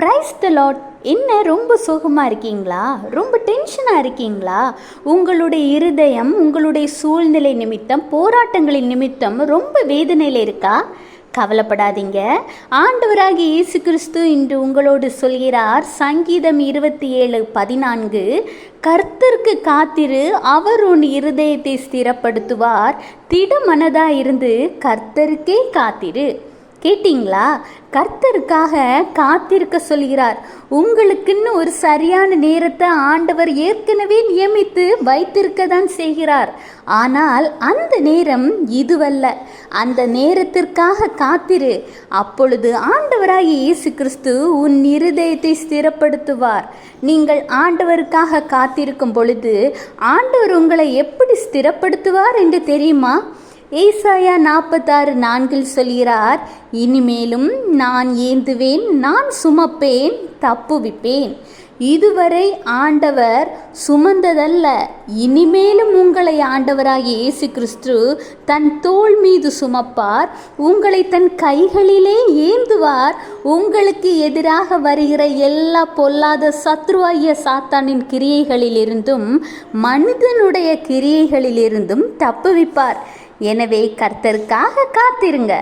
Praise the Lord. என்ன ரொம்ப சோகமாக இருக்கீங்களா? ரொம்ப டென்ஷனாக இருக்கீங்களா? உங்களுடைய இருதயம் உங்களுடைய சூழ்நிலை நிமித்தம், போராட்டங்களின் நிமித்தம் ரொம்ப வேதனையில் இருக்கா? கவலைப்படாதீங்க. ஆண்டவராகிய இயேசு கிறிஸ்து இன்று உங்களோடு சொல்கிறார். சங்கீதம் 27:14, கர்த்தருக்கு காத்திரு, அவர் உன் இருதயத்தை ஸ்திரப்படுத்துவார். திடமனதாயிருந்து கர்த்தருக்கே காத்திரு. கேட்டிங்களா? கர்த்தருக்காக காத்திருக்க சொல்கிறார். உங்களுக்குன்னு ஒரு சரியான நேரத்தை ஆண்டவர் ஏற்கனவே நியமித்து வைத்திருக்க தான் செய்கிறார். ஆனால் அந்த நேரம் இதுவல்ல. அந்த நேரத்திற்காக காத்திரு. அப்பொழுது ஆண்டவராகிய இயேசு கிறிஸ்து உன் இருதயத்தை ஸ்திரப்படுத்துவார். நீங்கள் ஆண்டவருக்காக காத்திருக்கும் பொழுது ஆண்டவர் உங்களை எப்படி ஸ்திரப்படுத்துவார் என்று தெரியுமா? ஏசாயா 46:4 சொல்கிறார், இனிமேலும் நான் ஏந்துவேன், நான் சுமப்பேன், தப்புவிப்பேன். இதுவரை ஆண்டவர் சுமந்ததல்ல, இனிமேலும் உங்களை ஆண்டவராகிய இயேசு கிறிஸ்து தன் தோள் மீது சுமப்பார். உங்களை தன் கைகளிலே ஏந்துவார். உங்களுக்கு எதிராக வருகிற எல்லா பொல்லாத சத்ருவாகிய சாத்தானின் கிரியைகளிலிருந்தும் மனிதனுடைய கிரியைகளிலிருந்தும் தப்புவிப்பார். எனவே கர்த்தருக்காக காத்திருங்க.